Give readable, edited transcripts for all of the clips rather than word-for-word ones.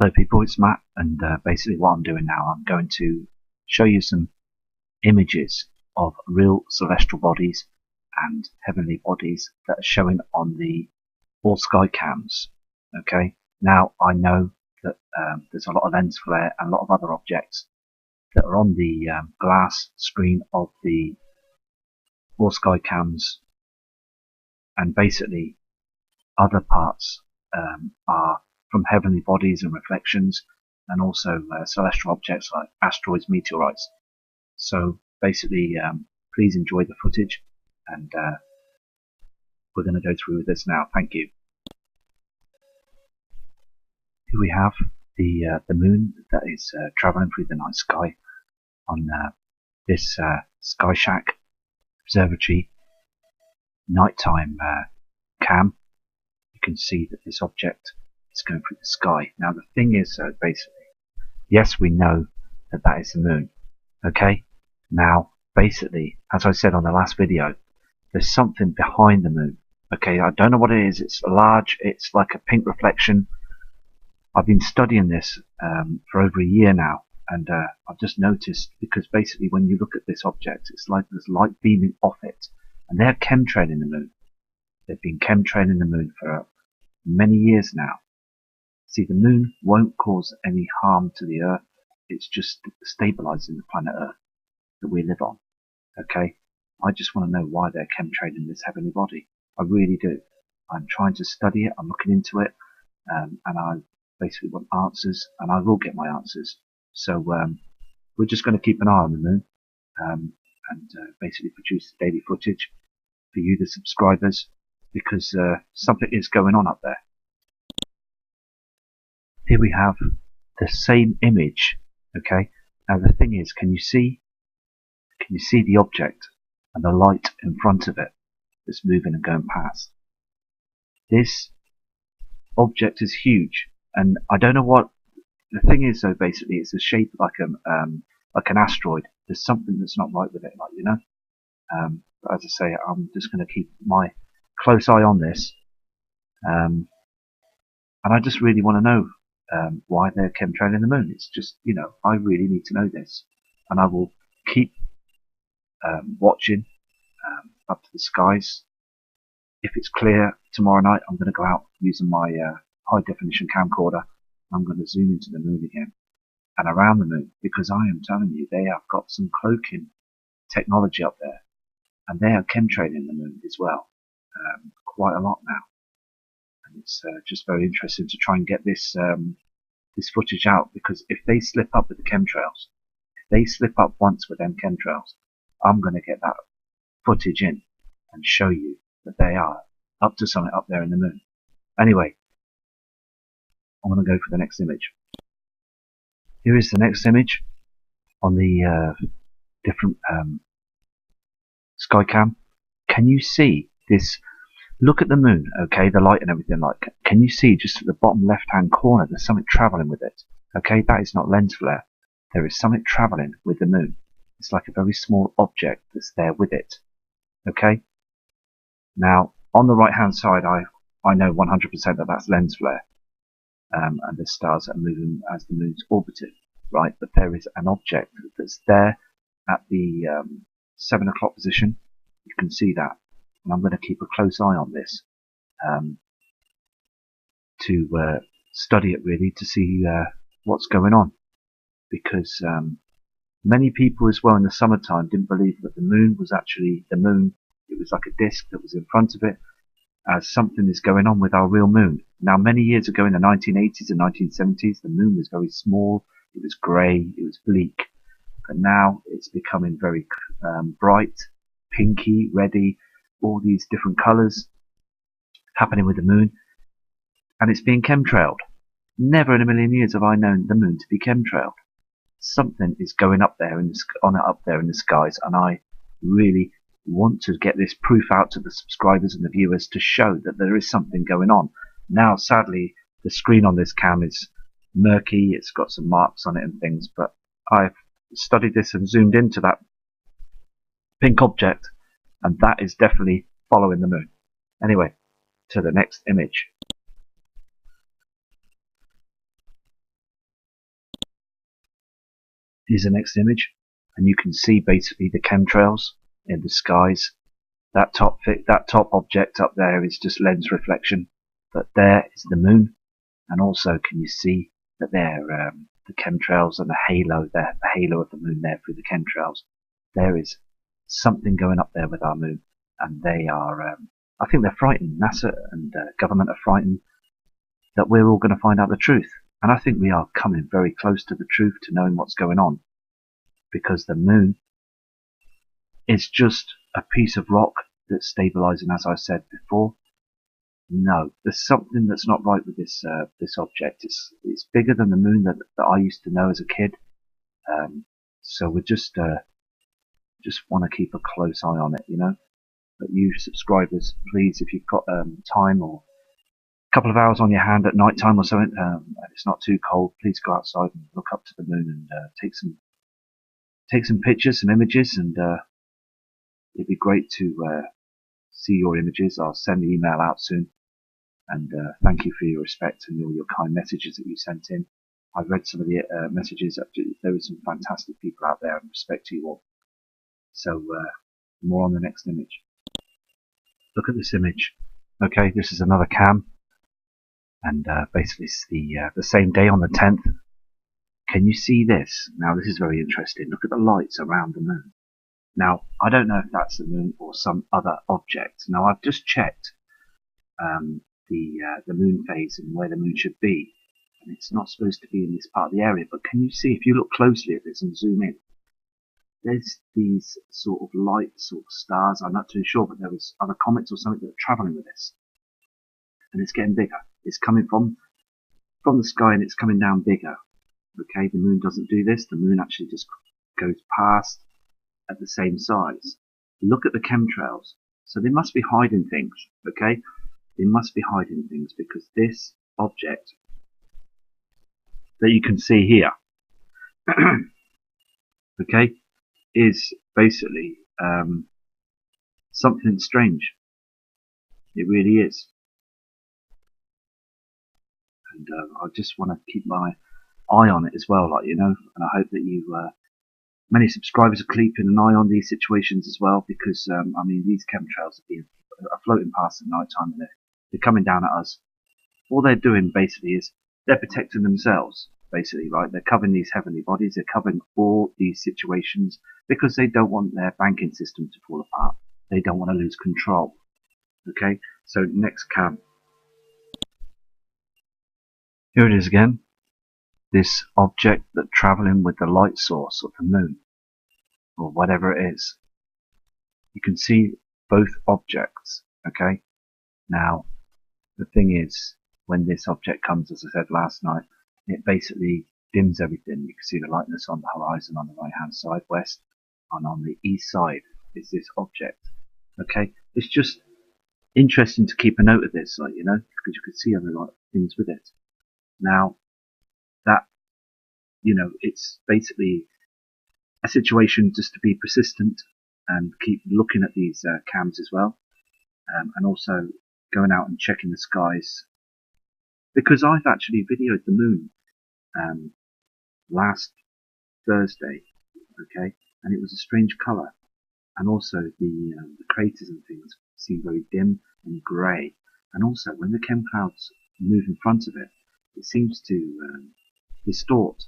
Hello people, it's Matt, and basically what I'm doing now, I'm going to show you some images of real celestial bodies and heavenly bodies that are showing on the all sky cams. Okay, now I know that there's a lot of lens flare and a lot of other objects that are on the glass screen of the all sky cams, and basically other parts are from heavenly bodies and reflections, and also celestial objects like asteroids, meteorites. So basically, please enjoy the footage, and we're going to go through with this now. Thank you. Here we have the moon that is traveling through the night sky on this Sky Shack observatory nighttime cam. You can see that this object is going through the sky. Now the thing is, basically, yes, we know that that is the moon. Okay. Now, basically, as I said on the last video, there's something behind the moon. Okay, I don't know what it is. It's large. It's like a pink reflection. I've been studying this for over a year now, and I've just noticed, because basically when you look at this object, it's like there's light beaming off it, and they're chemtrailing the moon. They've been chemtrailing the moon for many years now. See, the moon won't cause any harm to the Earth. It's just stabilizing the planet Earth that we live on. Okay? I just want to know why they're chemtrailing this heavenly body. I really do. I'm trying to study it. I'm looking into it. And I basically want answers. And I will get my answers. So we're just going to keep an eye on the moon. And basically produce daily footage for you, the subscribers. Because something is going on up there. Here we have the same image. Okay. Now the thing is, can you see the object and the light in front of it that's moving and going past? This object is huge, and I don't know what the thing is. Though basically, it's a shape like an asteroid. There's something that's not right with it, like, you know. But as I say, I'm just going to keep my close eye on this, and I just really want to know why they're chemtrailing the moon. It's just, you know, I really need to know this, and I will keep watching up to the skies. If it's clear tomorrow night, I'm going to go out using my high definition camcorder. I'm going to zoom into the moon again and around the moon, because I am telling you, they have got some cloaking technology up there, and they are chemtrailing the moon as well, quite a lot now. And it's just very interesting to try and get this this footage out, because if they slip up with the chemtrails, if they slip up once with them chemtrails, I'm going to get that footage in and show you that they are up to something up there in the moon. Anyway, I'm going to go for the next image. Here is the next image on the different Skycam. Can you see this? Look at the moon, okay, the light and everything. Like, can you see just at the bottom left-hand corner, there's something traveling with it? Okay, that is not lens flare. There is something traveling with the moon. It's like a very small object that's there with it. Okay. Now, on the right-hand side, I know 100% that that's lens flare, and the stars are moving as the moon's orbiting, right? But there is an object that's there at the 7 o'clock position. You can see that. And I'm going to keep a close eye on this to study it, really, to see what's going on, because many people as well in the summertime didn't believe that the moon was actually the moon. It was like a disc that was in front of it, as something is going on with our real moon. Now, many years ago in the 1980s and 1970s, the moon was very small, it was grey, it was bleak, but now it's becoming very bright, pinky, reddy, all these different colours happening with the moon, and it's being chemtrailed. Never in a million years have I known the moon to be chemtrailed. Something is going up there in the skies, and I really want to get this proof out to the subscribers and the viewers to show that there is something going on. Now, sadly, the screen on this cam is murky. It's got some marks on it and things, but I've studied this and zoomed into that pink object, and that is definitely following the moon. Anyway, to the next image. Here's the next image, and you can see basically the chemtrails in the skies. That top object up there is just lens reflection, but there is the moon, and also can you see that there the chemtrails and the halo there, the halo of the moon there through the chemtrails. There is something going up there with our moon, and they are, I think they're frightened. NASA and government are frightened that we're all going to find out the truth, and I think we are coming very close to the truth, to knowing what's going on, because the moon is just a piece of rock that's stabilizing, as I said before. No, there's something that's not right with this this object. It's bigger than the moon that I used to know as a kid. So we just want to keep a close eye on it, you know. But you subscribers, please, if you've got time or a couple of hours on your hand at night time or something, and it's not too cold, please go outside and look up to the moon and take some pictures, some images, and it'd be great to see your images. I'll send the email out soon. And thank you for your respect and all your kind messages that you sent in. I've read some of the messages. There were some fantastic people out there, and respect to you all. So more on the next image. Look at this image. Okay, this is another cam, and basically it's the same day on the 10th. Can you see this? Now this is very interesting. Look at the lights around the moon. Now I don't know if that's the moon or some other object. Now I've just checked the moon phase and where the moon should be, and it's not supposed to be in this part of the area. But can you see, if you look closely at this and zoom in, there's these sort of lights or stars. I'm not too sure, but there was other comets or something that are traveling with this, and it's getting bigger. It's coming from the sky and it's coming down bigger. Okay, the moon doesn't do this. The moon actually just goes past at the same size. Look at the chemtrails. So they must be hiding things. Okay, they must be hiding things, because this object that you can see here, okay, is basically something strange. It really is. And I just want to keep my eye on it as well, like, you know, and I hope that you many subscribers are keeping an eye on these situations as well, because I mean, these chemtrails are floating past at night time, and they're coming down at us. All they're doing basically is they're protecting themselves, basically, right? They're covering these heavenly bodies, they're covering all these situations, because they don't want their banking system to fall apart. They don't want to lose control. Okay, so next cam. Here it is again. This object that's traveling with the light source of the moon, or whatever it is. You can see both objects, okay? Now, the thing is, when this object comes, as I said last night, it basically dims everything. You can see the lightness on the horizon on the right hand side, west, and on the east side is this object. Okay, it's just interesting to keep a note of this, like, you know, because you can see other things with it. Now, that, you know, it's basically a situation just to be persistent and keep looking at these cams as well, and also going out and checking the skies, because I've actually videoed the moon last Thursday, okay, and it was a strange colour, and also the craters and things seem very dim and grey, and also when the chem clouds move in front of it, it seems to distort,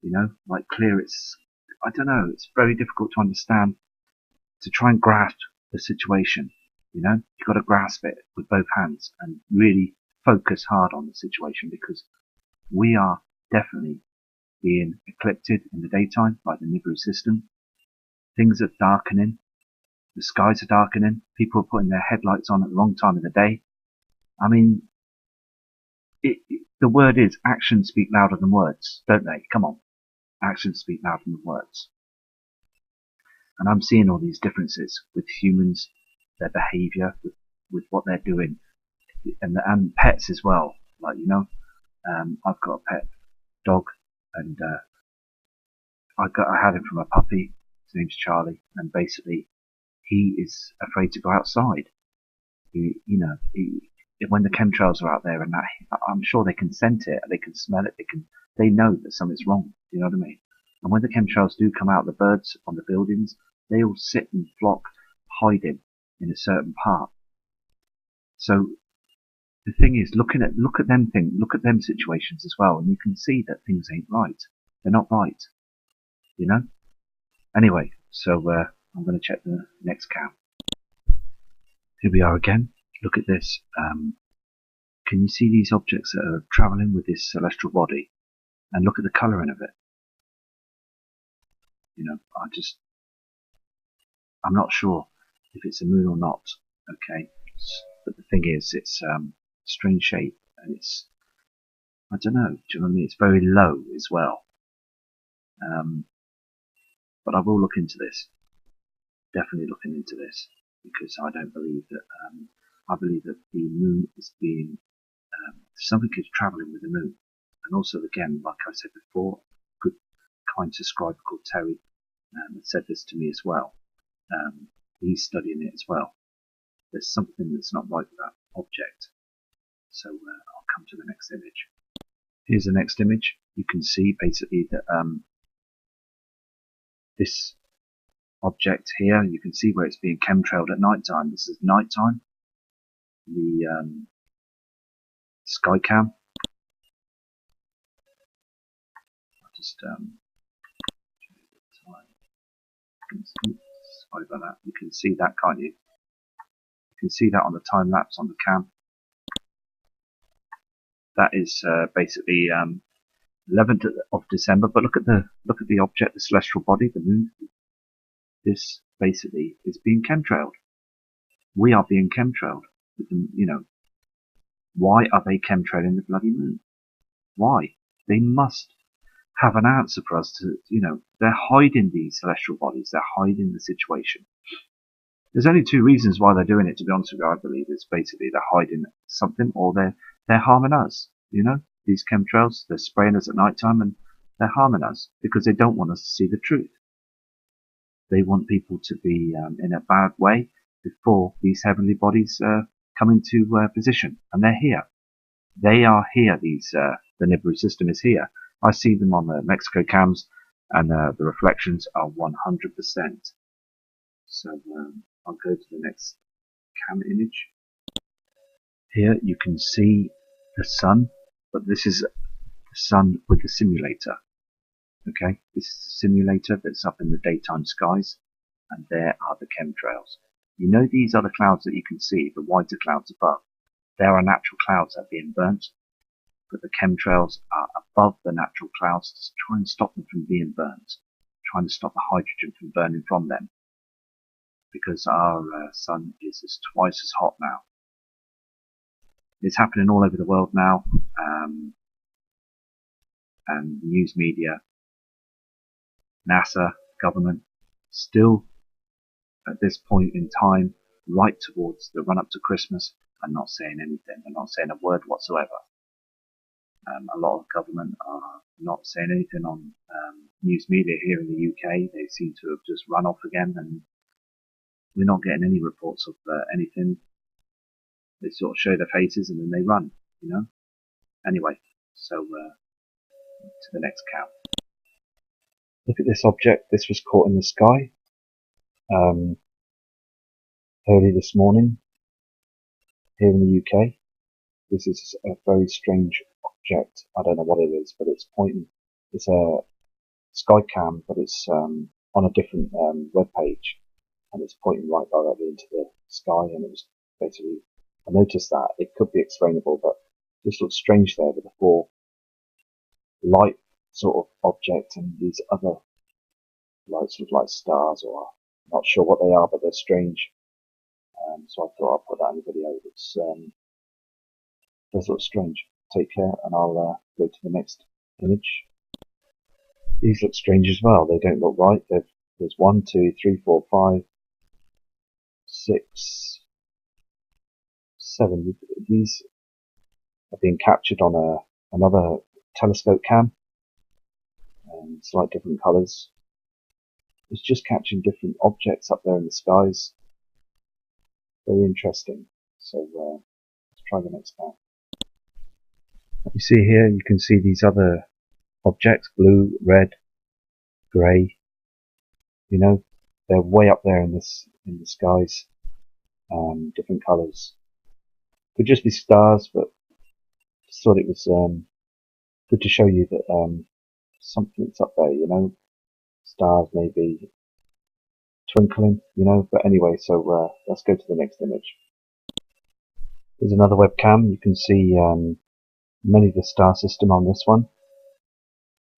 you know, like clear. It's, I don't know, it's very difficult to understand, to try and grasp the situation, you know. You've got to grasp it with both hands and really focus hard on the situation, because we are definitely being eclipsed in the daytime by the Nibiru system. Things are darkening, the skies are darkening, people are putting their headlights on at the wrong time of the day. I mean, the word is, actions speak louder than words, don't they? Come on, actions speak louder than words. And I'm seeing all these differences with humans, their behaviour, with what they're doing, and pets as well. Like, you know, I've got a pet dog, and I had him from a puppy. His name's Charlie, and basically he is afraid to go outside. When the chemtrails are out there, and that, I'm sure they can scent it, they can smell it, they know that something's wrong. You know what I mean? And when the chemtrails do come out, the birds on the buildings, they all sit and flock, hiding in a certain part. So the thing is, look at them situations as well, and you can see that things ain't right. They're not right, you know. Anyway, so I'm going to check the next cam. Here we are again. Look at this. Can you see these objects that are travelling with this celestial body? And look at the colouring of it. You know, I'm not sure if it's a moon or not. Okay, but the thing is, it's strange shape, and it's, I don't know. Do you know what I mean? It's very low as well. But I will look into this. Definitely looking into this, because I don't believe that. I believe that the moon is being something is travelling with the moon, and also again, like I said before, a good kind subscriber called Terry said this to me as well. He's studying it as well. There's something that's not right with that object. So I'll come to the next image. Here's the next image. You can see basically that this object here, you can see where it's being chemtrailed at night time. This is night time. The sky cam. I'll just sorry about that. You can see that, can't you? You can see that on the time lapse on the cam. That is basically 11th of December. But look at the object, the celestial body, the moon. This basically is being chemtrailed. We are being chemtrailed. You know, why are they chemtrailing the bloody moon? Why? They must have an answer for us to, you know, they're hiding these celestial bodies. They're hiding the situation. There's only two reasons why they're doing it, to be honest with you. I believe it's basically they're hiding something, or they're harming us. You know, these chemtrails, they're spraying us at night time, and they're harming us because they don't want us to see the truth. They want people to be in a bad way before these heavenly bodies come into position, and they're here. They are here. The Nibiru system is here. I see them on the Mexico cams, and the reflections are 100%. So I'll go to the next cam image. Here you can see the sun, but this is the sun with the simulator. Okay, this is the simulator that's up in the daytime skies, and there are the chemtrails. You know, these are the clouds that you can see, the whiter clouds above. There are natural clouds that are being burnt, but the chemtrails are above the natural clouds to try and stop them from being burnt, trying to stop the hydrogen from burning from them, because our sun is twice as hot now. It's happening all over the world now, and news media, NASA, government, still at this point in time, right towards the run-up to Christmas, are not saying anything. They're not saying a word whatsoever. A lot of government are not saying anything on news media here in the UK. They seem to have just run off again, and we're not getting any reports of anything. They sort of show their faces and then they run, you know. Anyway, so to the next cam. Look at this object. This was caught in the sky early this morning here in the UK. This is a very strange object. I don't know what it is, but it's pointing. It's a sky cam, but it's on a different web page, and it's pointing right directly into the sky. And it was basically, I noticed that it could be explainable, but this looks strange there with the four light sort of object and these other lights look like stars, or I'm not sure what they are, but they're strange. So I thought I'd put that in the video. It's does look strange. Take care, and I'll go to the next image. These look strange as well. They don't look right. There's 1, 2, 3, 4, 5, 6, 7. These are being captured on another telescope cam. It's like different colours. It's just catching different objects up there in the skies. Very interesting. So let's try the next cam. You see here, you can see these other objects, blue, red, grey. You know, they're way up there in the skies. Different colours. Could just be stars, but just thought it was good to show you that something's up there. You know, stars maybe twinkling. You know, but anyway, so let's go to the next image. Here's another webcam. You can see many of the star system on this one,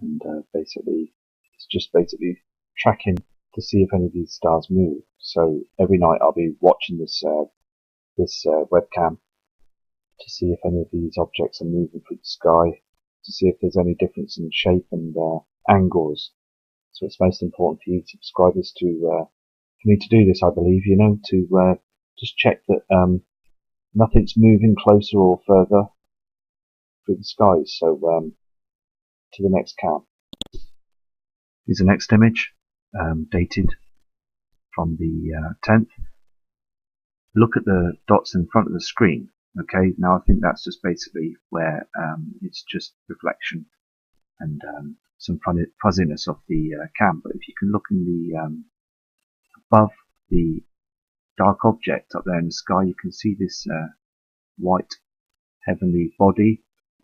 and basically it's just basically tracking to see if any of these stars move. So every night I'll be watching this webcam to see if any of these objects are moving through the sky, to see if there's any difference in shape and angles. So it's most important for you subscribers to for me to do this, I believe, you know, to just check that nothing's moving closer or further through the skies. So to the next cam. Here's the next image, dated from the 10th. Look at the dots in front of the screen. Okay, now I think that's just basically where it's just reflection and some fuzziness of the cam. But if you can look in the above the dark object up there in the sky, you can see this white heavenly body,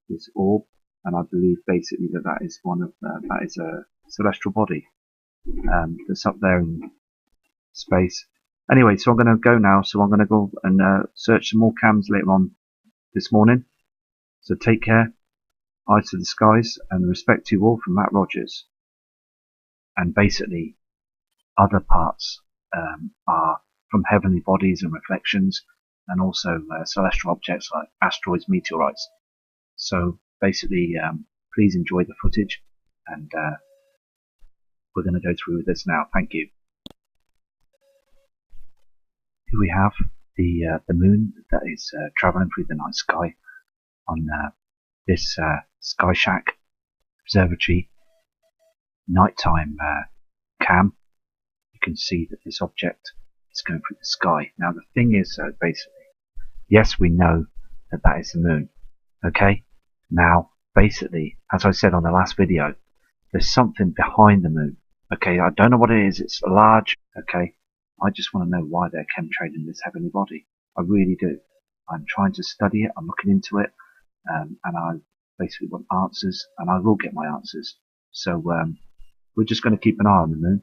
this orb, and I believe basically that is that is a celestial body that's up there in space. Anyway, so I'm going to go now. So I'm going to go and search some more cams later on this morning. So take care. Eyes to the skies, and respect to you all from Matt Rogers. And basically, other parts are from heavenly bodies and reflections, and also celestial objects like asteroids, meteorites. So basically, please enjoy the footage, and we're going to go through with this now. Thank you. Here we have the moon that is traveling through the night sky on this Sky Shack Observatory nighttime cam. You can see that this object is going through the sky. Now the thing is, basically, yes, we know that that is the moon. Okay. Now, basically, as I said on the last video, there's something behind the moon. Okay, I don't know what it is. It's large. Okay. I just want to know why they're chemtrailing this heavenly body. I really do. I'm trying to study it. I'm looking into it, and I basically want answers, and I will get my answers. So we're just going to keep an eye on the moon,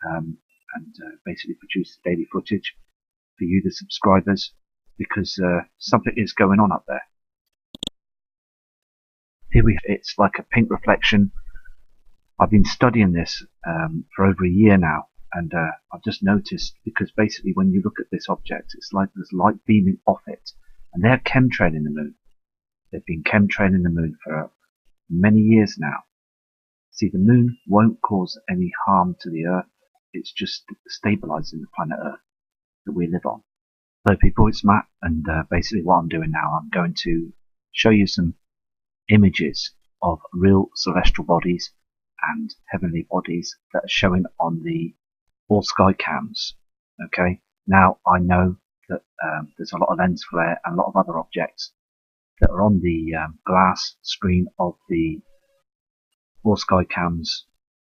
and basically produce daily footage for you, the subscribers, because something is going on up there. It's like a pink reflection. I've been studying this for over a year now. And I've just noticed, because basically when you look at this object, it's like there's light beaming off it. And they're chemtrailing the moon. They've been chemtrailing the moon for many years now. See, the moon won't cause any harm to the Earth. It's just stabilizing the planet Earth that we live on. Hello people, it's Matt, and basically what I'm doing now, I'm going to show you some images of real celestial bodies and heavenly bodies that are showing on the all sky cams. Okay, now I know that there's a lot of lens flare and a lot of other objects that are on the glass screen of the all sky cams